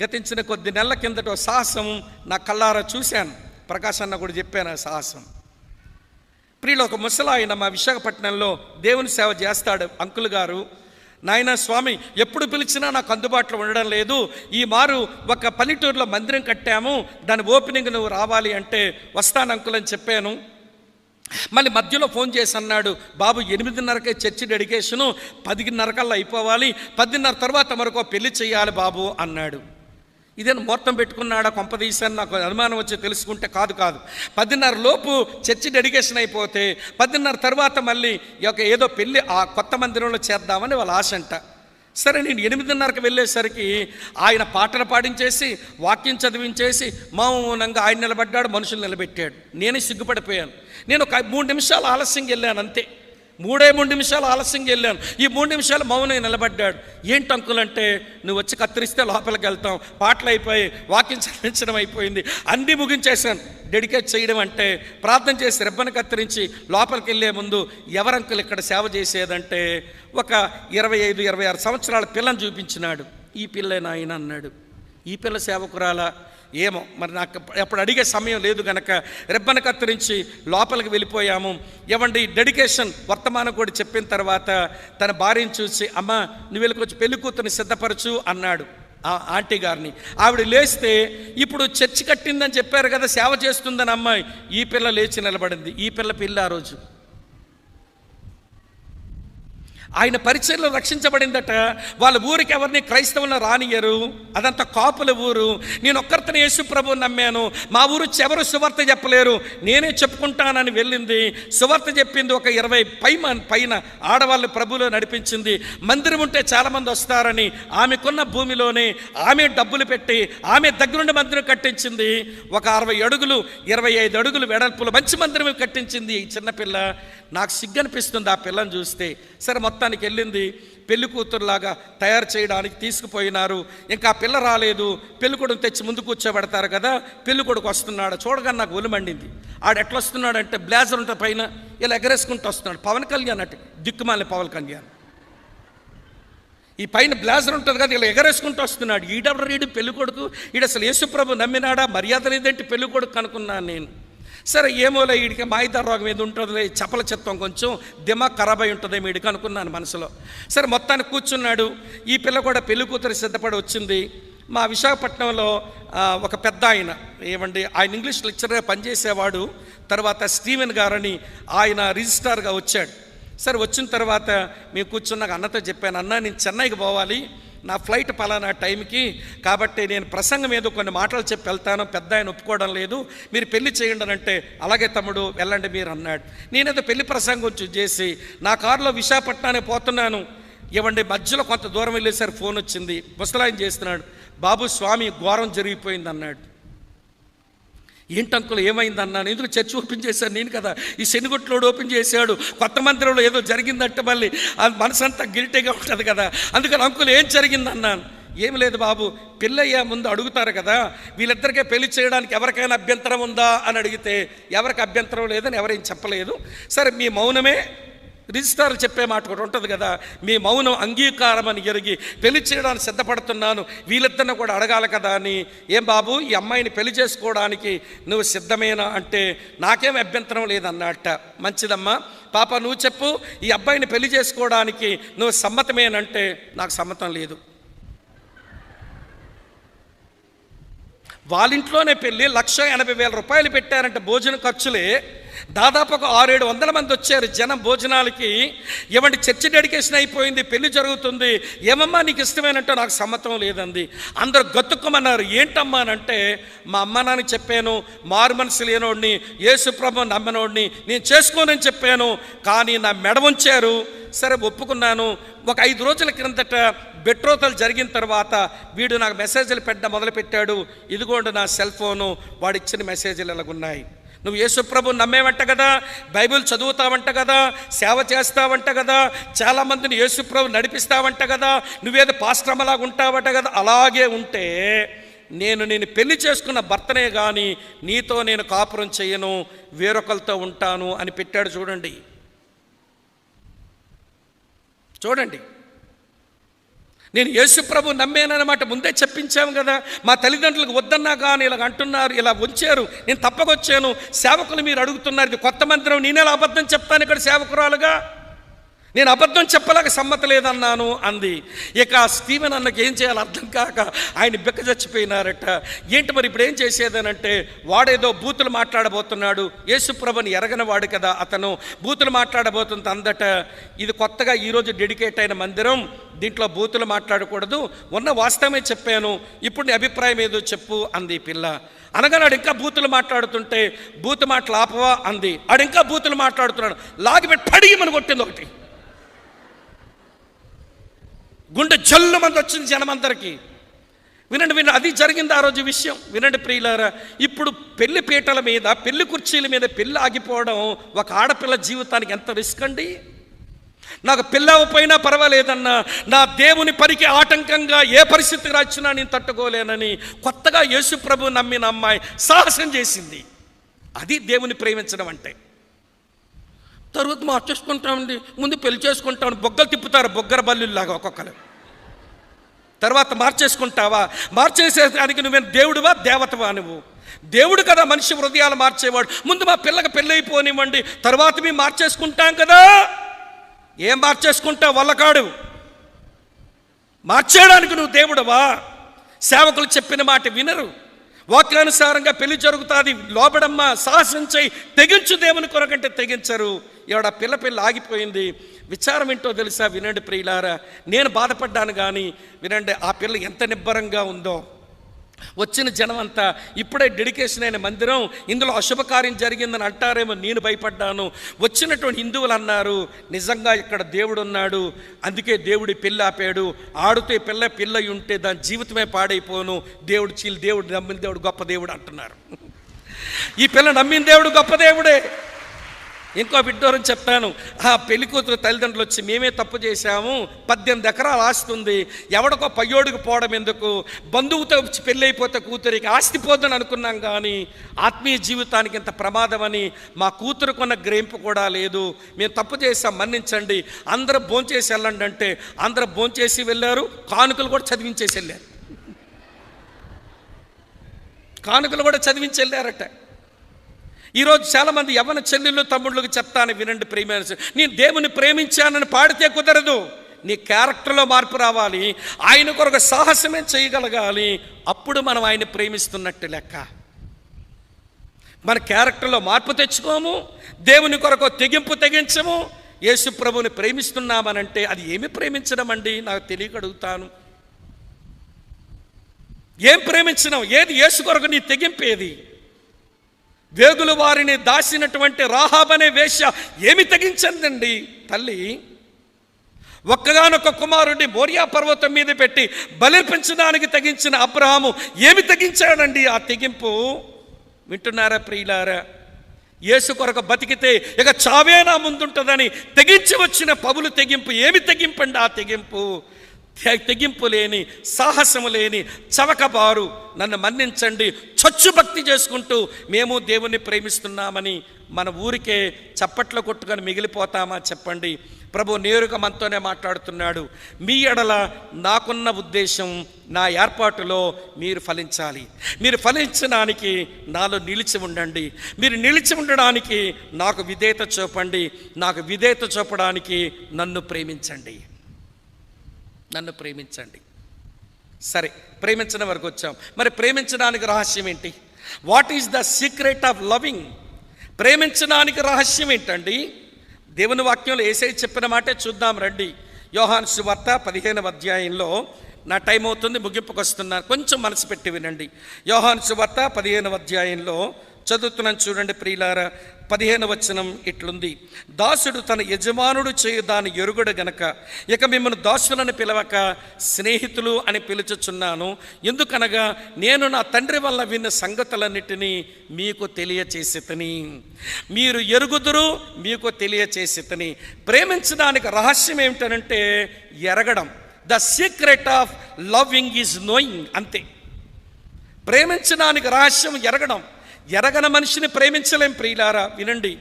గతించిన కొద్ది నెలల కిందట సాహసం నా కళ్ళారా చూశాను. ప్రకాశ్ అన్న కూడా చెప్పాను ఆ సాహసం. ప్రియులు, ఒక ముసలాయన మా విశాఖపట్నంలో దేవుని సేవ చేస్తాడు. అంకుల్ గారు, నాయన స్వామి ఎప్పుడు పిలిచినా నాకు అందుబాటులో ఉండడం లేదు, ఈ మారు ఒక పల్లెటూరులో మందిరం కట్టాము, దాని ఓపెనింగ్ నువ్వు రావాలి అంటే వస్తాను అంకుల్ అని చెప్పాను. మళ్ళీ మధ్యలో ఫోన్ చేసి అన్నాడు, బాబు 8:30కే చర్చి డెడికేషను, 10:30 అయిపోవాలి, 10:30 తర్వాత మరొక పెళ్లి చేయాలి బాబు అన్నాడు. ఇదేనా ముహూర్తం పెట్టుకున్నాడా కొంపదీశాన్ని నాకు అనుమానం వచ్చి తెలుసుకుంటే కాదు 10:30 లోపు చర్చి డెడికేషన్ అయిపోతే 10:30 తర్వాత మళ్ళీ ఏదో పెళ్ళి ఆ కొత్త మందిరంలో చేద్దామని వాళ్ళ ఆశ అంట. సరే, నేను 8:30కి వెళ్ళేసరికి ఆయన పాటలు పాడించేసి వాక్యం చదివించేసి మౌనంగా ఆయన నిలబడ్డాడు, మనుషులు నిలబెట్టాడు. నేనే సిగ్గుపడిపోయాను. నేను ఒక 3 నిమిషాలు ఆలస్యంగా వెళ్ళాను, అంతే. 3 నిమిషాలు ఆలస్యంగా వెళ్ళాను. ఈ 3 నిమిషాలు మౌనం నిలబడ్డాడు. ఏంటి అంకుల్ అంటే, నువ్వు వచ్చి కత్తిరిస్తే లోపలికి వెళ్తాం, పాటలు అయిపోయి వాక్యం చదివించడం అయిపోయింది, అన్నీ ముగించేశాను. డెడికేట్ చేయడం అంటే ప్రార్థన చేసి రెబ్బను కత్తిరించి లోపలికి వెళ్ళే ముందు ఎవరు అంకుల్ ఇక్కడ సేవ చేసేదంటే ఒక 25-26 సంవత్సరాల పిల్లని చూపించినాడు. ఈ పిల్లేనా ఆయన అన్నాడు. ఈ పిల్ల సేవకురాలా ఏమో మరి, నాకు అప్పుడు అడిగే సమయం లేదు కనుక రెబ్బను కత్తిరించి లోపలికి వెళ్ళిపోయాము. ఏమండి, డెడికేషన్ వర్తమానం కూడా చెప్పిన తర్వాత తన భార్యను చూసి, అమ్మ నువ్వు వెళ్ళకొచ్చి పెళ్లి కూతుర్ని సిద్ధపరచు అన్నాడు ఆ ఆంటీ గారిని. ఆవిడ లేస్తే, ఇప్పుడు చర్చి కట్టిందని చెప్పారు కదా, సేవ చేస్తుందని అమ్మాయి. ఈ పిల్ల లేచి నిలబడింది. ఈ పిల్ల పెళ్ళి ఆ రోజు ఆయన పరిచయంలో రక్షించబడిందట. వాళ్ళ ఊరికి ఎవరిని క్రైస్తవులను రానియరు, అదంతా కాపుల ఊరు. నేను ఒక్కరితోనే యేసు ప్రభువుని నమ్మాను, మా ఊరు ఎవరు సువార్త చెప్పలేరు, నేనే చెప్పుకుంటానని వెళ్ళింది. సువార్త చెప్పింది. ఒక 20 పైన ఆడవాళ్ళు ప్రభువులో నడిపించింది. మందిరం ఉంటే చాలామంది వస్తారని ఆమెకున్న భూమిలోనే ఆమె డబ్బులు పెట్టి ఆమె దగ్గరుండి మందిరం కట్టించింది. ఒక 60 అడుగులు 25 అడుగులు వెడల్పులు మంచి మందిరం కట్టించింది ఈ చిన్నపిల్ల. నాకు సిగ్గనిపిస్తుంది ఆ పిల్లని చూస్తే. సరే, మొత్తానికి వెళ్ళింది. పెళ్లి కూతురులాగా తయారు చేయడానికి తీసుకుపోయినారు. ఇంకా ఆ పిల్ల రాలేదు. పెళ్లి కొడుకు తెచ్చి ముందు కూర్చోబెడతారు కదా, పెళ్లి కొడుకు వస్తున్నాడు. చూడగానే నాకు ఒళ్ళు మండింది. ఆడు ఎట్లా వస్తున్నాడంటే బ్లేజర్ ఉంటే పైన ఇలా ఎగరేసుకుంటూ వస్తున్నాడు. పవన్ కళ్యాణ్ అటు దిక్కుమాలి పవన్ కళ్యాణ్. ఈ పైన బ్లేజర్ ఉంటుంది కదా, ఇలా ఎగరేసుకుంటూ వస్తున్నాడు. ఈడెవరు రీడు పెళ్లి కొడుకు, ఈడు అసలు యేసుప్రభు నమ్మినాడా, మర్యాద లేదంటే పెళ్లి కొడుకు అనుకున్నాను నేను. సరే, ఏమోలే వీడికి మాయిదా రోగం ఏది ఉంటుందిలే, చపల చిత్తం కొంచెం దిమాగ్ ఖరాబ్ అయి ఉంటుంది వీడికి అనుకున్నాను మనసులో. సరే, మొత్తానికి కూర్చున్నాడు. ఈ పిల్ల కూడా పెళ్లి కూతురు సిద్ధపడి వచ్చింది. మా విశాఖపట్నంలో ఒక పెద్ద ఆయన, ఏమండి ఆయన ఇంగ్లీష్ లెక్చరర్గా పనిచేసేవాడు. తర్వాత స్టీవెన్ గారని ఆయన రిజిస్ట్రార్గా వచ్చాడు. సరే, వచ్చిన తర్వాత మేము కూర్చున్నాక అన్నతో చెప్పాను, అన్న నేను చెన్నైకి పోవాలి, నా ఫ్లైట్ పలానా టైంకి, కాబట్టి నేను ప్రసంగం ఏదో కొన్ని మాటలు చెప్పి వెళ్తాను, పెద్ద ఆయన ఒప్పుకోవడం లేదు, మీరు పెళ్లి చేయండి అంటే, అలాగే తమ్ముడు వెళ్ళండి మీరు అన్నాడు. నేనేదో పెళ్లి ప్రసంగం చేసి నా కారులో విశాఖపట్నానికి పోతున్నాను. ఏమండి, మధ్యలో కొంత దూరం వెళ్ళేసరికి ఫోన్ వచ్చింది. ముసలాయన చేస్తున్నాడు, బాబు స్వామి ఘోరం జరిగిపోయింది అన్నాడు. ఏంటంకులు ఏమైందన్నాను. ఎందుకు చర్చ్ ఓపెన్ చేశాను నేను కదా, ఈ శనిగుట్లోడు ఓపెన్ చేశాడు, కొత్త మందిరంలో ఏదో జరిగిందంటే మళ్ళీ మనసంతా గిల్టీగా ఉంటుంది కదా, అందుకని అంకులు ఏం జరిగిందన్నాను. ఏమి లేదు బాబు, పెళ్ళయ్యా ముందు అడుగుతారు కదా, వీళ్ళిద్దరికే పెళ్లి చేయడానికి ఎవరికైనా అభ్యంతరం ఉందా అని అడిగితే ఎవరికి అభ్యంతరం లేదని ఎవరేం చెప్పలేదు. సరే, మీ మౌనమే రిజిస్ట్రార్లు చెప్పే మాట కూడా ఉంటుంది కదా, మీ మౌనం అంగీకారం అని ఎరిగి పెళ్లి చేయడానికి సిద్ధపడుతున్నాను, వీళ్ళిద్దరిని కూడా అడగాలి కదా అని. ఏం బాబు, ఈ అమ్మాయిని పెళ్లి చేసుకోవడానికి నువ్వు సిద్ధమేనా అంటే నాకేం అభ్యంతరం లేదన్నట్ట. మంచిదమ్మా, పాప నువ్వు చెప్పు, ఈ అబ్బాయిని పెళ్లి చేసుకోవడానికి నువ్వు సమ్మతమేనంటే నాకు సమ్మతం లేదు. వాళ్ళ ఇంట్లోనే పెళ్ళి, 1,80,000 రూపాయలు పెట్టారంటే భోజన ఖర్చులే. దాదాపు ఒక 600-700 మంది వచ్చారు జనం భోజనాలకి. ఏమంటే చర్చి డెడికేషన్ అయిపోయింది, పెళ్లి జరుగుతుంది, ఏమమ్మా నీకు ఇష్టమేనంటే నాకు సమ్మతం లేదంది. అందరూ గతుక్కమన్నారు. ఏంటమ్మా అని అంటే, మా అమ్మ నాన్నకి చెప్పాను, మారు మనసు లేనోడిని, యేసుప్రభు నమ్మనోడిని నేను చేసుకోనని చెప్పాను, కానీ నా మెడ ఉంచారు. సరే, ఒప్పుకున్నాను. ఒక 5 రోజుల క్రిందట బెట్రోతలు జరిగిన తర్వాత వీడు నాకు మెసేజ్లు పెట్టడం మొదలుపెట్టాడు. ఇదిగోండి నా సెల్ ఫోను, వాడు ఇచ్చిన మెసేజ్లు ఎలాగున్నాయి. నువ్వు యేసుప్రభుని నమ్మేవంట కదా, బైబిల్ చదువుతావంట కదా, సేవ చేస్తావంట కదా, చాలామందిని యేసుప్రభు నడిపిస్తావంట కదా, నువ్వేదో పాస్ట్రమలాగా ఉంటావట కదా, అలాగే ఉంటే నేను పెళ్లి చేసుకున్న భర్తనే కానీ నీతో నేను కాపురం చేయను, వేరొకరితో ఉంటాను అని పెట్టాడు. చూడండి, నేను యేసు ప్రభు నమ్మేనన్నమాట ముందే చెప్పించాము కదా. మా తల్లిదండ్రులకు వద్దన్నా కానీ ఇలాగ అంటున్నారు, ఇలా ఉంచారు, నేను తప్పకొచ్చాను. సేవకులు మీరు అడుగుతున్నారు, ఇది కొత్త మందిరం, నేనేలా అబద్ధం చెప్తాను ఇక్కడ సేవకురాలుగా? నేను అబద్ధం చెప్పలేక సమ్మతి లేదన్నాను అంది. ఇక స్టీవెన్ అన్నకి ఏం చేయాలో అర్థం కాక ఆయన బిక్క చచ్చిపోయినారట. ఏంటి మరి ఇప్పుడు ఏం చేసేదనంటే, వాడేదో బూతులు మాట్లాడబోతున్నాడు, యేసుప్రభుని ఎరగని వాడు కదా అతను, బూతులు మాట్లాడబోతుంది అందట. ఇది కొత్తగా ఈరోజు డెడికేట్ అయిన మందిరం, దీంట్లో బూతులు మాట్లాడకూడదు, ఉన్న వాస్తవమే చెప్పాను, ఇప్పుడు నీ అభిప్రాయం ఏదో చెప్పు అంది పిల్ల. అనగా నాడు ఇంకా బూతులు మాట్లాడుతుంటే, బూతు మాటలు ఆపవా అంది. ఆడు ఇంకా బూతులు మాట్లాడుతున్నాడు, లాగిపెట్టి పడిగి మన కొట్టింది ఒకటి. గుండె జల్లు మంది వచ్చింది జనమందరికి. వినండి, అది జరిగింది ఆ రోజు విషయం. వినండి ప్రియులారా, ఇప్పుడు పెళ్లి పీటల మీద, పెళ్లి కుర్చీల మీద పెళ్లి ఆగిపోవడం ఒక ఆడపిల్ల జీవితానికి ఎంత రిస్క్ అండి. నాకు పిల్లవపోయినా పర్వాలేదన్నా, నా దేవుని పనికి ఆటంకంగా ఏ పరిస్థితికి వచ్చినా నేను తట్టుకోలేనని కొత్తగా యేసు ప్రభు నమ్మిన అమ్మాయి సాహసం చేసింది. అది దేవుని ప్రేమించడం అంటే. తర్వాత మార్చేసుకుంటామండి, ముందు పెళ్లి చేసుకుంటామని బొగ్గలు తిప్పుతారు, బొగ్గర బల్లులాగా ఒక్కొక్కరు. తర్వాత మార్చేసుకుంటావా? మార్చేసేదానికి నువ్వేం దేవుడువా దేవతవా? నువ్వు దేవుడు కదా మనిషి హృదయాలు మార్చేవాడు. ముందు మా పిల్లకి పెళ్ళి అయిపోనివ్వండి, తర్వాత మేము మార్చేసుకుంటాం కదా. ఏం మార్చేసుకుంటావు? వల్లకాడు. మార్చేయడానికి నువ్వు దేవుడవా? సేవకులు చెప్పిన మాట వినరు, వాక్యానుసారంగా పెళ్లి జరుగుతుంది, లోబడమ్మా, సాహసం చేయి, తెగించు దేవుని కొరకంటే తెగించరు. ఎవడ పిల్ల పెళ్ళి ఆగిపోయింది. విచారం ఏంటో తెలుసా? వినండి ప్రియులారా, నేను బాధపడ్డాను కానీ వినండి, ఆ పిల్ల ఎంత నిబ్బరంగా ఉందో. వచ్చిన జనం అంతా ఇప్పుడే డెడికేషన్ అయిన మందిరం, ఇందులో అశుభకార్యం జరిగిందని అంటారేమో, నేను భయపడ్డాను. వచ్చినటువంటి హిందువులు అన్నారు, నిజంగా ఇక్కడ దేవుడు ఉన్నాడు, అందుకే దేవుడి పెళ్ళి ఆపాడు. ఆడితే పిల్ల ఉంటే దాని జీవితమే పాడైపోను, దేవుడు నమ్మిన దేవుడు గొప్ప దేవుడు అంటున్నారు. ఈ పిల్ల నమ్మిన దేవుడు గొప్ప దేవుడే. ఇంకో విడ్డూరం చెప్తాను. ఆ పెళ్లి కూతురు తల్లిదండ్రులు వచ్చి, మేమే తప్పు చేశాము, 18 ఎకరాలు ఆస్తుంది, ఎవడికో పయ్యోడికి పోవడం ఎందుకు, బంధువుతో పెళ్ళి అయిపోతే కూతురికి ఆస్తి పోదని అనుకున్నాం, కానీ ఆత్మీయ జీవితానికి ఇంత ప్రమాదమని మా కూతురుకున్న గ్రహింపు కూడా లేదు, మేము తప్పు చేసాం, మన్నించండి, అందరూ భోంచేసి వెళ్ళండి అంటే అందరూ భోంచేసి వెళ్ళారు. కానుకలు కూడా చదివించేసి వెళ్ళారు. కానుకలు కూడా చదివించి వెళ్ళారట. ఈరోజు చాలామంది యవ్వన చెల్లెళ్ళు తమ్ముళ్ళకి చెప్తాను, వినండి ప్రేమ, నేను దేవుని ప్రేమించానని పాడితే కుదరదు, నీ క్యారెక్టర్లో మార్పు రావాలి, ఆయన కొరకు సాహసమే చేయగలగాలి, అప్పుడు మనం ఆయన ప్రేమిస్తున్నట్టు లెక్క. మన క్యారెక్టర్లో మార్పు తెచ్చుకోము, దేవుని కొరకు తెగించము, యేసు ప్రభుని ప్రేమిస్తున్నామనంటే అది ఏమి ప్రేమించడం అండి? నాకు తెలియక అడుగుతాను. ఏం ప్రేమించడం? ఏది యేసు కొరకు నీ తెగింపేది? వేగులు వారిని దాసినటువంటి రాహాబనే వేశ్య ఏమి తెగించిందండి తల్లి? ఒక్కగానొక్క కుమారుడిని మోరియా పర్వతం మీద పెట్టి బలిర్పించడానికి తెగించిన అబ్రహాము ఏమి తెగించాడండి? ఆ తెగింపు వింటున్నారా ప్రియులారా? యేసు కొరకు బతికితే ఇక చావే నా ముందుంటుందని తెగించి వచ్చిన పౌలు తెగింపు ఏమి తెగింపండి? ఆ తెగింపు లేని, సాహసము లేని చవకబారు, నన్ను మన్నించండి, చచ్చు భక్తి చేసుకుంటూ మేము దేవుణ్ణి ప్రేమిస్తున్నామని మన ఊరికే చప్పట్లు కొట్టుకొని మిగిలిపోతామా చెప్పండి? ప్రభు నేరుగా మనతోనే మాట్లాడుతున్నాడు. మీ ఎడల నాకున్న ఉద్దేశం, నా ఏర్పాటులో మీరు ఫలించాలి. మీరు ఫలించడానికి నాలో నిలిచి ఉండండి. మీరు నిలిచి ఉండడానికి నాకు విధేయత చూపండి. నాకు విధేయత చూపడానికి నన్ను ప్రేమించండి. సరే, ప్రేమించడం వరకు వచ్చాం. మరి ప్రేమించడానికి రహస్యం ఏంటి? What is the secret of loving? ప్రేమించడానికి రహస్యం ఏంటండి? దేవుని వాక్యంలో యేసయ్య చెప్పిన మాటే చూద్దాం రండి. యోహాను సువార్త 15వ అధ్యాయంలో, నా టైం అవుతుంది, ముగింపుకు వస్తున్నాను, కొంచెం మనసు పెట్టి వినండి. యోహాను సువార్త 15వ అధ్యాయంలో చదువుతున్నాను చూడండి ప్రియులారా. 15వ వచనం ఇట్లుంది, దాసుడు తన యజమానుడు చేయు దాని ఎరుగుడు గనక ఇక మిమ్మల్ని దాసులను పిలవక స్నేహితులు అని పిలుచుచున్నాను. ఎందుకనగా నేను నా తండ్రి వల్ల విన్న సంగతులన్నిటినీ మీకు తెలియచేసితిని, మీరు ఎరుగుదురు, మీకు తెలియచేసితిని. ప్రేమించడానికి రహస్యం ఏమిటనంటే ఎరగడం. The secret of loving is knowing. అంతే. ప్రేమించడానికి రహస్యం ఎరగడం. ఎరగని మనిషిని ప్రేమించలేం ప్రియులారా. వినండి,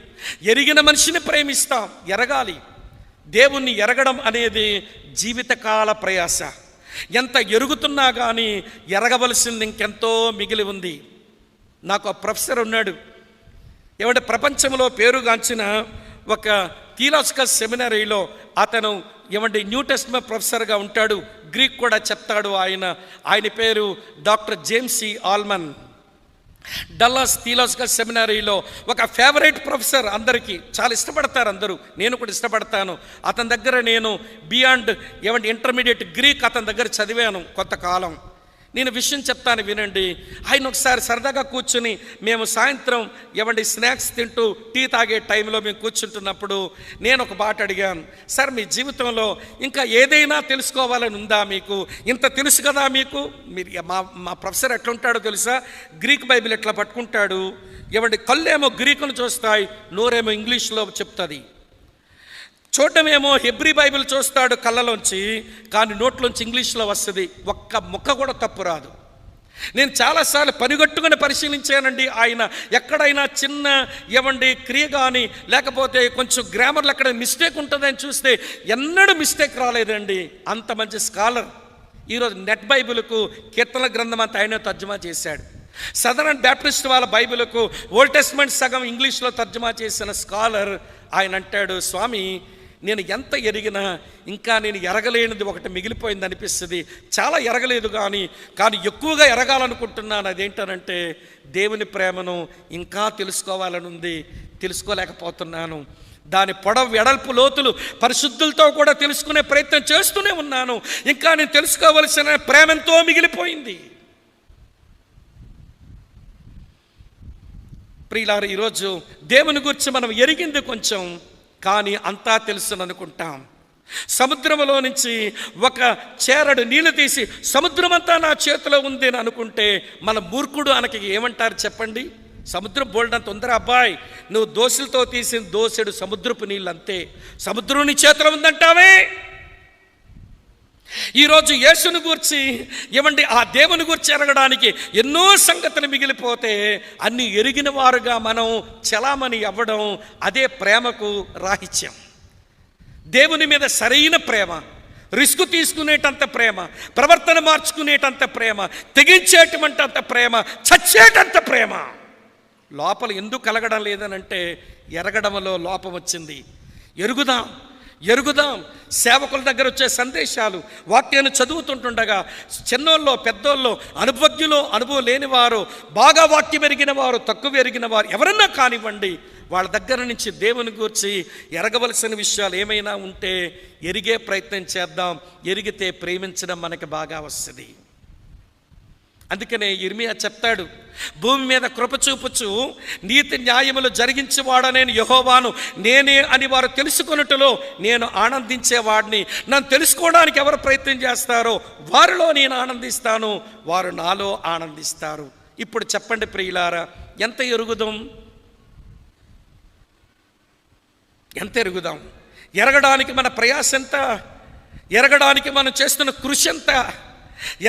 ఎరిగిన మనిషిని ప్రేమిస్తాం. ఎరగాలి. దేవుణ్ణి ఎరగడం అనేది జీవితకాల ప్రయాస. ఎంత ఎరుగుతున్నా కానీ ఎరగవలసింది ఇంకెంతో మిగిలి ఉంది. నాకు ఆ ప్రొఫెసర్ ఉన్నాడు, ఏమంటే ప్రపంచంలో పేరుగాంచిన ఒక థియలాజికల్ సెమినరీలో అతను ఏమంటే న్యూ టెస్టమెంట్ ప్రొఫెసర్గా ఉంటాడు, గ్రీక్ కూడా చెప్తాడు. ఆయన పేరు doctor James C Allman. Dallas theological సెమినరీలో ఒక ఫేవరెట్ ప్రొఫెసర్, అందరికీ చాలా ఇష్టపడతారు అందరూ, నేను కూడా ఇష్టపడతాను. అతని దగ్గర నేను బియాండ్ ఇంటర్మీడియట్ గ్రీక్ అతని దగ్గర చదివాను కొంతకాలం. నేను విషయం చెప్తాను వినండి. ఆయన ఒకసారి సరదాగా కూర్చుని మేము సాయంత్రం స్నాక్స్ తింటూ టీ తాగే టైంలో మేము కూర్చుంటున్నప్పుడు నేను ఒక మాట అడిగాను, సార్ మీ జీవితంలో ఇంకా ఏదైనా తెలుసుకోవాలని ఉందా మీకు? ఇంత తెలుసు కదా మీకు. మీరు మా ప్రొఫెసర్ ఎట్లుంటాడో తెలుసా, గ్రీక్ బైబిల్ ఎట్లా పట్టుకుంటాడు, కళ్ళేమో గ్రీకును చూస్తాయి, నోరేమో ఇంగ్లీష్లో చెప్తుంది. చూడటమేమో హెబ్రీ బైబిల్ చూస్తాడు కళ్ళలోంచి, కానీ నోట్లోంచి ఇంగ్లీష్లో వస్తుంది, ఒక్క ముక్క కూడా తప్పు రాదు. నేను చాలాసార్లు పనిగట్టుకుని పరిశీలించానండి. ఆయన ఎక్కడైనా చిన్న క్రియ కానీ లేకపోతే కొంచెం గ్రామర్లో ఎక్కడ మిస్టేక్ ఉంటుందని చూస్తే ఎన్నడూ మిస్టేక్ రాలేదండి. అంత మంచి స్కాలర్. ఈరోజు నెట్ బైబిల్కు కీర్తన గ్రంథం అంతా ఆయన తర్జుమా చేశాడు. సదరన్ బ్యాప్టిస్ట్ వాళ్ళ బైబిల్కు ఓల్డ్ టెస్ట్మెంట్ సగం ఇంగ్లీష్లో తర్జుమా చేసిన స్కాలర్ ఆయన అంటాడు, స్వామి నేను ఎంత ఎరిగినా ఇంకా నేను ఎరగలేనిది ఒకటి మిగిలిపోయింది అనిపిస్తుంది. చాలా ఎరగలేదు కానీ ఎక్కువగా ఎరగాలనుకుంటున్నాను. అదేంటనంటే దేవుని ప్రేమను ఇంకా తెలుసుకోవాలని ఉంది, తెలుసుకోలేకపోతున్నాను. దాని పొడవు వెడల్పు లోతులు పరిశుద్ధులతో కూడా తెలుసుకునే ప్రయత్నం చేస్తూనే ఉన్నాను. ఇంకా నేను తెలుసుకోవలసిన ప్రేమ ఎంతో మిగిలిపోయింది. ప్రియులారా, ఈరోజు దేవుని గురించి మనం ఎరిగింది కొంచెం, కానీ అంతా తెలుసుని అనుకుంటాం. సముద్రంలో నుంచి ఒక చేరడు నీళ్లు తీసి సముద్రం అంతా నా చేతిలో ఉంది అని అనుకుంటే మన మూర్ఖుడు అనకి ఏమంటారు చెప్పండి? సముద్రం బోల్డంత ఉందరా అబ్బాయి, నువ్వు దోశలతో తీసిన దోసెడు సముద్రపు నీళ్ళు అంతే, సముద్రం నీ చేతిలో ఉందంటావే. ఈరోజు యేసుని గూర్చి ఆ దేవుని గూర్చి ఎరగడానికి ఎన్నో సంగతులు మిగిలిపోతే అన్ని ఎరిగిన వారుగా మనం చలామణి అవ్వడం అదే ప్రేమకు రాహిత్యం. దేవుని మీద సరైన ప్రేమ, రిస్క్ తీసుకునేటంత ప్రేమ, ప్రవర్తన మార్చుకునేటంత ప్రేమ, తెగించేటంత ప్రేమ, చచ్చేటంత ప్రేమ లోపల ఎందుకు కలగడం లేదనంటే ఎరగడంలో లోపం వచ్చింది. ఎరుగుదాం. సేవకుల దగ్గర వచ్చే సందేశాలు, వాక్యాన్ని చదువుతుంటుండగా చిన్నోళ్ళు పెద్దోళ్ళు, అనుభవజ్ఞులు అనుభవం లేనివారు, బాగా వాక్యం ఎరిగిన వారు, తక్కువ ఎరిగిన వారు ఎవరన్నా కానివ్వండి, వాళ్ళ దగ్గర నుంచి దేవుని గురించి ఎరగవలసిన విషయాలు ఏమైనా ఉంటే ఎరిగే ప్రయత్నం చేద్దాం. ఎరిగితే ప్రేమించడం మనకి బాగా వస్తుంది. అందుకనే ఇర్మియా చెప్తాడు, భూమి మీద కృప చూపుచు నీతి న్యాయములు జరిగించేవాడనేను యెహోవాను నేనే అని వారు తెలుసుకొనుటలో నేను ఆనందించేవాడిని. నన్ను తెలుసుకోవడానికి ఎవరు ప్రయత్నం చేస్తారో వారిలో నేను ఆనందిస్తాను, వారు నాలో ఆనందిస్తారు. ఇప్పుడు చెప్పండి ప్రియులారా, ఎంత ఎరుగుదాం? ఎరగడానికి మన ప్రయాస ఎంత? ఎరగడానికి మనం చేస్తున్న కృషి ఎంత?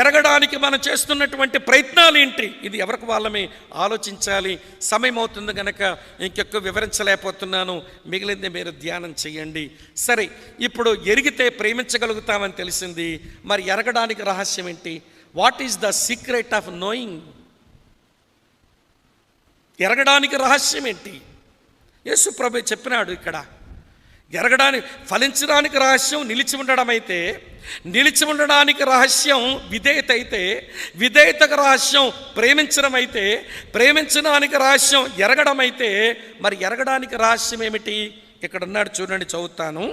ఎరగడానికి మనం చేస్తున్నటువంటి ప్రయత్నాలు ఏంటి? ఇది ఎవరికి వాళ్ళమే ఆలోచించాలి. సమయం అవుతుంది కనుక ఇంకెక్కువ వివరించలేకపోతున్నాను, మిగిలింది మీరు ధ్యానం చేయండి. సరే, ఇప్పుడు ఎరిగితే ప్రేమించగలుగుతామని తెలిసింది. మరి ఎరగడానికి రహస్యం ఏంటి? What is the secret of knowing? ఎరగడానికి రహస్యం ఏంటి? యేసు ప్రభు చెప్పినాడు ఇక్కడ, ఎరగడానికి ఫలించడానికి రహస్యం నిలిచి ఉండడం అయితే, నిలిచి ఉండడానికి రహస్యం విధేయత అయితే, విధేయతకు రహస్యం ప్రేమించడం అయితే, ప్రేమించడానికి రహస్యం ఎరగడం అయితే, మరి ఎరగడానికి రహస్యం ఏమిటి? ఇక్కడ ఉన్నాడు చూడండి, చదువుతాను.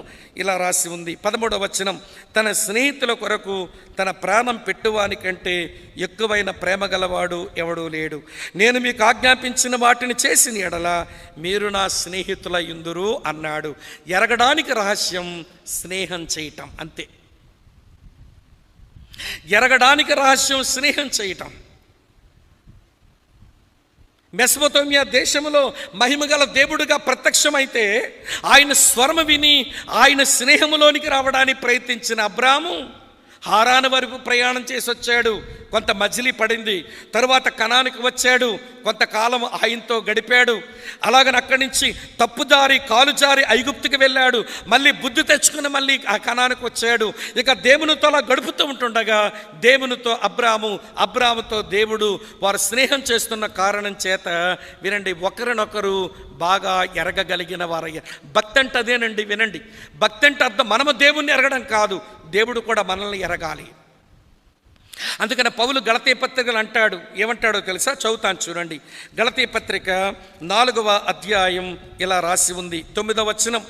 ఇలా రాసి ఉంది 13వ వచనం, తన స్నేహితుల కొరకు తన ప్రాణం పెట్టువానికంటే ఎక్కువైన ప్రేమ గలవాడు ఎవడూ లేడు. నేను మీకు ఆజ్ఞాపించిన వాటిని చేసిన ఎడల మీరు నా స్నేహితులయ్యుందురు అన్నాడు. ఎరగడానికి రహస్యం స్నేహం చేయటం, అంతే. ఎరగడానికి రహస్యం స్నేహం చేయటం. మెసొపొతామియా దేశంలో మహిమగల దేవుడుగా ప్రత్యక్షమైతే ఆయన స్వరము విని ఆయన స్నేహములోనికి రావడానికి ప్రయత్నించిన అబ్రాము హారాను వరకు ప్రయాణం చేసి వచ్చాడు, కొంత మజిలీ పడింది. తరువాత కనానికి వచ్చాడు, కొంతకాలం ఆయనతో గడిపాడు. అలాగని అక్కడి నుంచి తప్పుదారి కాలుజారి ఐగుప్తుకి వెళ్ళాడు. మళ్ళీ బుద్ధి తెచ్చుకుని మళ్ళీ ఆ కనానికి వచ్చాడు. ఇక దేవునితో అలా గడుపుతూ ఉంటుండగా దేవునితో అబ్రాముతో దేవుడు వారు స్నేహం చేస్తున్న కారణం చేత వినండి, ఒకరినొకరు బాగా ఎరగగలిగిన వారయ్యారు. భక్తి అంటే అదేనండి. వినండి, భక్తి అంటే అర్థం మనము దేవుణ్ణి ఎరగడం కాదు, దేవుడు కూడా మనల్ని ఎరగాలి. అందుకని పౌలు గలతీ పత్రికలు అంటాడు, ఏమంటాడో తెలుసా? చదువుతాను చూడండి. గలతీ పత్రిక 4వ అధ్యాయం ఇలా రాసి ఉంది, 9వ వచనం,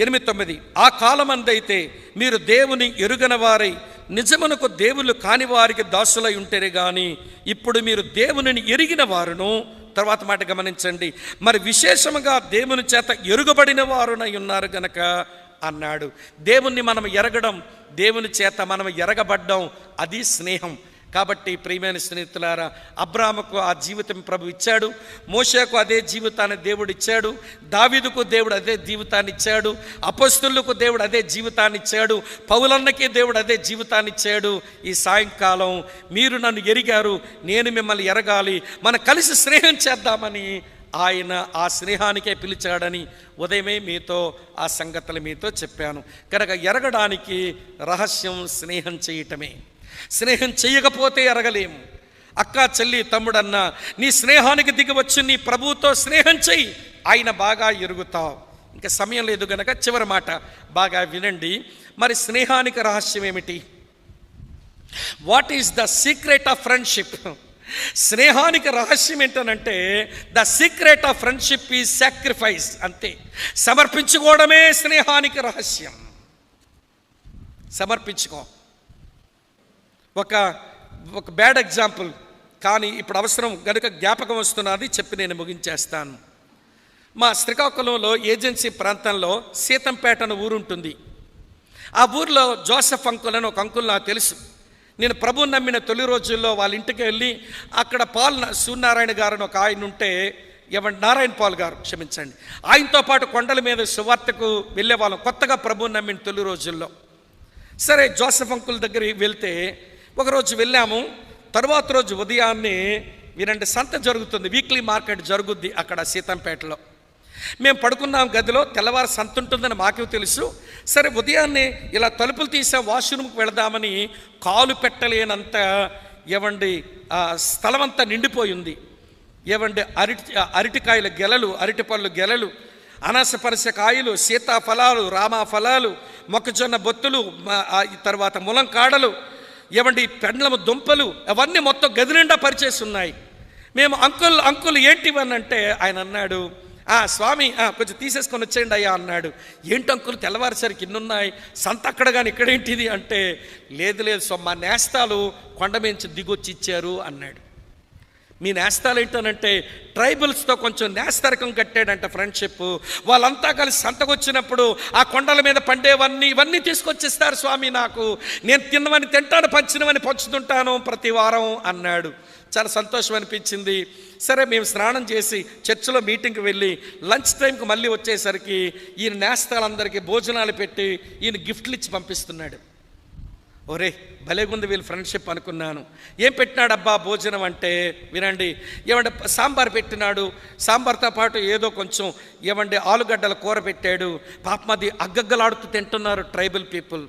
8-9. ఆ కాలమందైతే మీరు దేవుని ఎరుగని వారై నిజమునకు దేవుళ్ళు కాని వారికి దాసులై ఉంటేనే కానీ ఇప్పుడు మీరు దేవునిని ఎరిగిన వారును, తర్వాత మాట గమనించండి, మరి విశేషముగా దేవుని చేత ఎరుగబడిన వారునై ఉన్నారు గనక అన్నాడు. దేవుణ్ణి మనం ఎరగడం, దేవుని చేత మనం ఎరగబడ్డం, అది స్నేహం. కాబట్టి ప్రియమైన స్నేహితులారా, అబ్రాహాముకు ఆ జీవితం ప్రభు ఇచ్చాడు, మోషేకు అదే జీవితాన్ని దేవుడు ఇచ్చాడు, దావీదుకు దేవుడు అదే జీవితాన్ని ఇచ్చాడు, అపొస్తలులకు దేవుడు అదే జీవితాన్ని ఇచ్చాడు, పౌలన్నకి దేవుడు అదే జీవితాన్ని ఇచ్చాడు. ఈ సాయంకాలం మీరు నన్ను ఎరిగారు, నేను మిమ్మల్ని ఎరగాలి, మనం కలిసి స్నేహం చేద్దామని ఆయన ఆ స్నేహానికే పిలిచాడని ఉదయమే మీతో ఆ సంగతులు మీతో చెప్పాను. కనుక ఎరగడానికి రహస్యం స్నేహం చేయటమే. స్నేహం చేయకపోతే ఎరగలేము. అక్క, చెల్లి, తమ్ముడన్న, నీ స్నేహానికి దిగి వచ్చి నీ ప్రభువుతో స్నేహం చెయ్యి, ఆయన బాగా ఎరుగుతావు. ఇంకా సమయం లేదు గనక చివరి మాట బాగా వినండి. మరి స్నేహానికి రహస్యం ఏమిటి? What is the secret of friendship? స్నేహానికి రహస్యం ఏంటనంటే, the secret of friendship is sacrifice. అంతే, సమర్పించుకోవడమే స్నేహానికి రహస్యం. సమర్పించుకో. ఒక బ్యాడ్ ఎగ్జాంపుల్, కానీ ఇప్పుడు అవసరం గనుక జ్ఞాపకం వస్తున్నది, చెప్పి నేను ముగించేస్తాను. మా శ్రీకాకుళంలో ఏజెన్సీ ప్రాంతంలో సీతంపేట అనే ఊరు ఉంటుంది. ఆ ఊరిలో జోసెఫ్ అంకుల్ అని ఒక అంకుల్ నాకు తెలుసు. నేను ప్రభువుని నమ్మిన తొలి రోజుల్లో వాళ్ళ ఇంటికి వెళ్ళి అక్కడ సూర్యనారాయణ గారు అని ఒక ఆయన ఉంటే, నారాయణ పాల్ గారు క్షమించండి, ఆయనతో పాటు కొండల మీద సువార్తకు వెళ్ళే వాళ్ళం కొత్తగా ప్రభువుని నమ్మిన తొలి రోజుల్లో. సరే, జోసెఫ్ అంకుల్ దగ్గరికి వెళ్తే ఒకరోజు వెళ్ళాము. తర్వాత రోజు ఉదయాన్నే వినండి, సంత జరుగుతుంది, వీక్లీ మార్కెట్ జరుగుద్ది అక్కడ సీతంపేటలో. మేము పడుకున్నాం గదిలో, తెల్లవారు సంత ఉంటుందని మాకు తెలుసు. సరే, ఉదయాన్నే ఇలా తలుపులు తీసే వాష్రూమ్కి వెళదామని కాలు పెట్టలేనంత ఆ స్థలం అంతా నిండిపోయింది. అరటికాయల గెలలు, అరటిపళ్ళు గెలలు, అనాసపరస కాయలు, సీతాఫలాలు, రామాఫలాలు, మొక్కజొన్న బొత్తులు, తర్వాత ములంకాడలు, పెండ్లము దుంపలు, అవన్నీ మొత్తం గది నిండా పరిచేసి ఉన్నాయి. మేము అంకుల్ ఏంటివని అంటే ఆయన అన్నాడు, స్వామి కొంచెం తీసేసుకొని వచ్చేయండి అయ్యా అన్నాడు. ఏంటి అంకుల్ తెల్లవారుసరికి ఇన్నున్నాయి, సంత అక్కడ కానీ ఇక్కడేంటిది అంటే, లేదు మా నేస్తాలు కొండ మించి దిగొచ్చి ఇచ్చారు అన్నాడు. మీ నేస్తాలు ఏంటనంటే ట్రైబల్స్తో కొంచెం నేస్తరకం కట్టాడంట ఫ్రెండ్షిప్. వాళ్ళంతా కలిసి సంతకొచ్చినప్పుడు ఆ కొండల మీద పండేవన్నీ ఇవన్నీ తీసుకొచ్చిస్తారు స్వామి, నాకు నేను తిన్నవని తింటాను, పంచినవని పంచుతుంటాను ప్రతి వారం అన్నాడు. చాలా సంతోషం అనిపించింది. సరే, మేము స్నానం చేసి చర్చిలో మీటింగ్కి వెళ్ళి లంచ్ టైంకి మళ్ళీ వచ్చేసరికి ఈయన నేస్తాలందరికీ భోజనాలు పెట్టి ఈయన గిఫ్ట్లు ఇచ్చి పంపిస్తున్నాడు. ఒరే, భలేగుంది వీళ్ళు ఫ్రెండ్షిప్ అనుకున్నాను. ఏం పెట్టినాడు అబ్బా భోజనం అంటే వినండి, సాంబార్ పెట్టినాడు. సాంబార్తో పాటు ఏదో కొంచెం ఆలుగడ్డల కూర పెట్టాడు. పాపం అది అగ్గగ్గలాడుతూ తింటున్నారు ట్రైబల్ పీపుల్.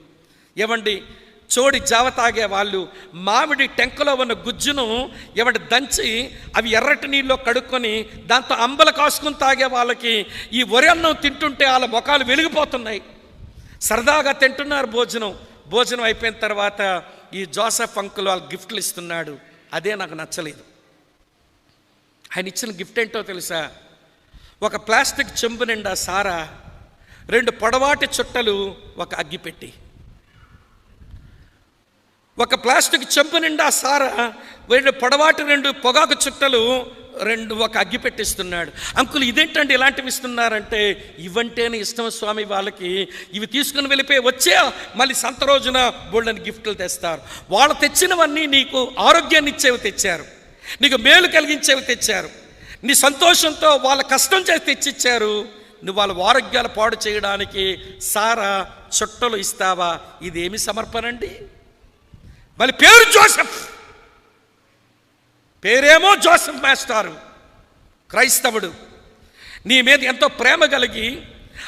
చోడి జావ తాగే వాళ్ళు మామిడి టెంకలో ఉన్న గుజ్జును దంచి అవి ఎర్రటి నీళ్ళలో కడుక్కొని దాంతో అంబల కాసుకుని తాగే వాళ్ళకి ఈ వరి అన్నం తింటుంటే వాళ్ళ ముఖాలు వెలిగిపోతున్నాయి. సరదాగా తింటున్నారు భోజనం అయిపోయిన తర్వాత ఈ జోసెఫ్ అంకుల్ వాళ్ళు గిఫ్ట్లు ఇస్తున్నాడు. అదే నాకు నచ్చలేదు. ఆయన ఇచ్చిన గిఫ్ట్ ఏంటో తెలుసా? ఒక ప్లాస్టిక్ చెంబు నిండా సారా, 2 పొడవాటి చుట్టలు, ఒక అగ్గిపెట్టి. ఒక ప్లాస్టిక్ చెంబు నిండా సారా, 2 పొడవాటి 2 పొగాకు చుట్టలు, 2 ఒక అగ్గి పెట్టిస్తున్నాడు. అంకుల్ ఇదేంటండి ఇలాంటివి ఇస్తున్నారంటే, ఇవంటేనే ఇష్టం స్వామి వాళ్ళకి, ఇవి తీసుకుని వెళ్ళిపోయి వచ్చే మళ్ళీ సంత రోజున బోల్డని గిఫ్ట్లు తెస్తారు. వాళ్ళు తెచ్చినవన్నీ నీకు ఆరోగ్యాన్ని ఇచ్చేవి తెచ్చారు, నీకు మేలు కలిగించేవి తెచ్చారు, నీ సంతోషంతో వాళ్ళ కష్టం చేసి తెచ్చిచ్చారు. నువ్వు వాళ్ళ ఆరోగ్యాలు పాడు చేయడానికి సారా చుట్టలు ఇస్తావా? ఇదేమి సమర్పణ అండి? మళ్ళీ పేరు జోసెఫ్, పేరేమో జోసెఫ్ మాస్టారు, క్రైస్తవుడు. నీ మీద ఎంతో ప్రేమ కలిగి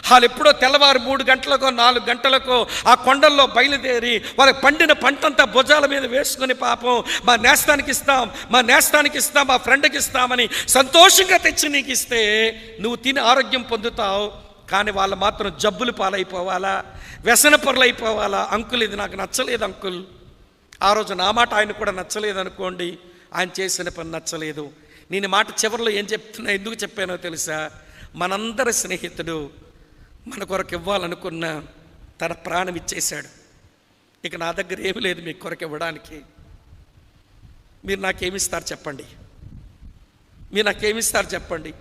వాళ్ళు ఎప్పుడో తెల్లవారు 3 గంటలకో 4 గంటలకో ఆ కొండల్లో బయలుదేరి వాళ్ళకి పండిన పంటంతా భుజాల మీద వేసుకుని పాపం మా నేస్తానికి ఇస్తాం, మా నేస్తానికి ఇస్తాం, మా ఫ్రెండ్కి ఇస్తామని సంతోషంగా తెచ్చి నీకు ఇస్తే నువ్వు తిని ఆరోగ్యం పొందుతావు. కానీ వాళ్ళు మాత్రం జబ్బులు పాలైపోవాలా, వ్యసన పరులు అయిపోవాలా. అంకుల్ ఇది నాకు నచ్చలేదు అంకుల్. ఆ రోజు నా మాట ఆయన కూడా నచ్చలేదు అనుకోండి, ఆయన చేసిన పని నచ్చలేదు. నేను మాట చివరిలో ఏం చెప్తున్నా, ఎందుకు చెప్పానో తెలుసా? మనందరి స్నేహితుడు మన కొరకు ఇవ్వాలనుకున్న తన ప్రాణం ఇచ్చేశాడు. ఇక నా దగ్గర ఏమి లేదు మీ కొరకు ఇవ్వడానికి. మీరు నాకేమిస్తారు చెప్పండి? మీరు నాకేమిస్తారు చెప్పండి?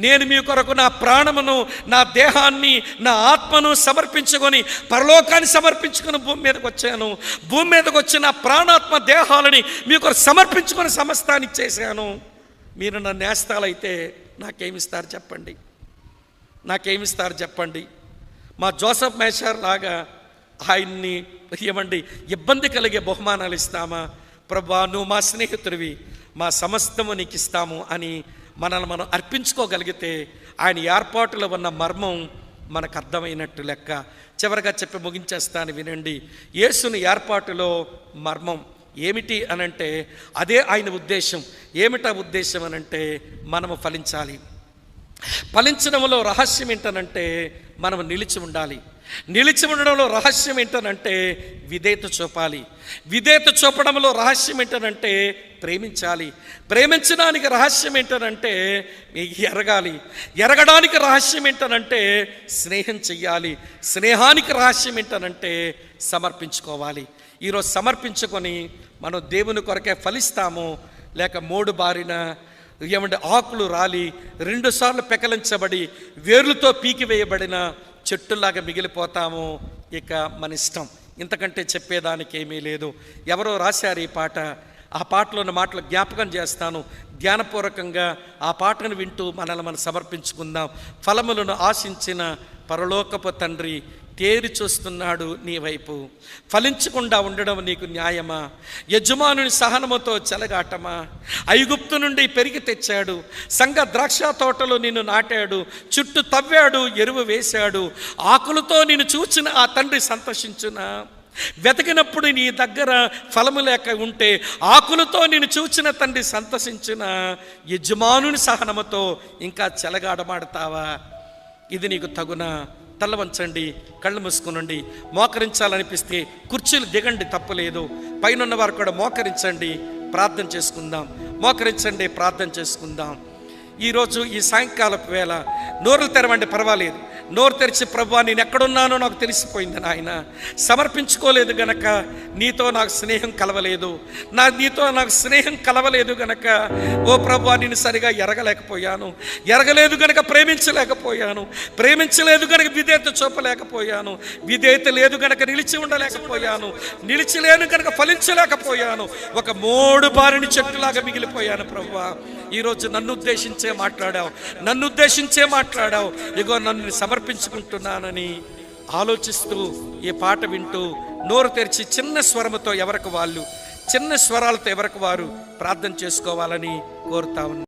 నేను మీ కొరకు నా ప్రాణమును, నా దేహాన్ని, నా ఆత్మను సమర్పించుకొని పరలోకాన్ని సమర్పించుకొని భూమి మీదకి వచ్చాను. భూమి మీదకి వచ్చి నా ప్రాణాత్మ దేహాలని మీ కొరకు సమర్పించుకొని సమస్తాన్ని ఇచ్చేసాను. మీరు నా నేస్తాలైతే నాకేమిస్తారు చెప్పండి? నాకేమిస్తారు చెప్పండి? మా జోసెఫ్ మేషర్ లాగా ఆయన్ని ఏమండి ఇబ్బంది కలిగే బహుమానాలు ఇస్తామా? ప్రభువా నువ్వు మా స్నేహితుడివి, మా సమస్తము నీకు ఇస్తాము అని మనల్ని మనం అర్పించుకోగలిగితే ఆయన ఏర్పాటులో ఉన్న మర్మం మనకు అర్థమైనట్టు లెక్క. చివరిగా చెప్పి ముగించేస్తాను వినండి. యేసుని ఏర్పాటులో మర్మం ఏమిటి అనంటే అదే ఆయన ఉద్దేశం. ఏమిటా ఉద్దేశం అనంటే మనము ఫలించాలి. ఫలించడంలో రహస్యం ఏంటనంటే మనం నిలిచి ఉండాలి. నిలిచి ఉండడంలో రహస్యం ఏంటనంటే విధేయత చూపాలి. విధేయత చూపడంలో రహస్యం ఏంటనంటే ప్రేమించాలి. ప్రేమించడానికి రహస్యం ఏంటనంటే ఎరగాలి. ఎరగడానికి రహస్యం ఏంటనంటే స్నేహం చెయ్యాలి. స్నేహానికి రహస్యం ఏంటనంటే సమర్పించుకోవాలి. ఈరోజు సమర్పించుకొని మనం దేవుని కొరకే ఫలిస్తాము, లేక మోడు బారిన ఏమంటే ఆకులు రాలి 2 సార్లు పెకలించబడి వేర్లతో పీకివేయబడిన చెట్టులాగా మిగిలిపోతాము. ఇక మన ఇష్టం. ఇంతకంటే చెప్పేదానికి ఏమీ లేదు. ఎవరో రాశారు ఈ పాట. ఆ పాటలో ఉన్న మాటలు జ్ఞాపకం చేస్తాను. ధ్యానపూర్వకంగా ఆ పాటను వింటూ మనల్ని మనం సమర్పించుకుందాం. ఫలములను ఆశించిన పరలోకపు తండ్రి తేరి చూస్తున్నాడు నీ వైపు. ఫలించకుండా ఉండడం నీకు న్యాయమా? యజమానుని సహనముతో చెలగాటమా? ఐగుప్తు నుండి పెరిగి తెచ్చాడు, సంఘ ద్రాక్ష తోటలో నిన్ను నాటాడు, చుట్టూ తవ్వాడు, ఎరువు వేశాడు. ఆకులతో నిన్ను చూచిన ఆ తండ్రి సంతోషించునా? వెతకినప్పుడు నీ దగ్గర ఫలము లేక ఉంటే ఆకులతో నిన్ను చూచిన తండ్రి సంతోషించిన యజమానుని సహనముతో ఇంకా చెలగాడమాడతావా? ఇది నీకు తగునా? తల వంచండి, కళ్ళు మూసుకునండి. మోకరించాలనిపిస్తే కుర్చీలు దిగండి, తప్పలేదు. పైన వారు కూడా మోకరించండి, ప్రార్థన చేసుకుందాం. మోకరించండి, ప్రార్థన చేసుకుందాం. ఈరోజు ఈ సాయంకాలపు వేళ నోరులు తెరవండి, పర్వాలేదు. నోరు తెరిచి ప్రభువా నేను ఎక్కడున్నానో నాకు తెలిసిపోయింది నాయన. సమర్పించుకోలేదు గనక నీతో నాకు స్నేహం కలవలేదు. నీతో నాకు స్నేహం కలవలేదు గనక ఓ ప్రభువా నేను సరిగా ఎరగలేకపోయాను. ఎరగలేదు గనక ప్రేమించలేకపోయాను. ప్రేమించలేదు గనక విధేయత చూపలేకపోయాను. విధేయత లేదు గనక నిలిచి ఉండలేకపోయాను. నిలిచిలేను గనక ఫలించలేకపోయాను. ఒక మోడు బారిన చెట్టులాగా మిగిలిపోయాను. ప్రభువా ఈరోజు నన్ను ఉద్దేశించే మాట్లాడావు, నన్ను ఉద్దేశించే మాట్లాడావు. ఇగో నన్ను సమర్పించుకుంటున్నానని ఆలోచిస్తూ ఈ పాట వింటూ నోరు తెరిచి చిన్న స్వరముతో ఎవరికి వాళ్ళు, చిన్న స్వరాలతో ఎవరికి వారు ప్రార్థన చేసుకోవాలని కోరుతా ఉన్నాను.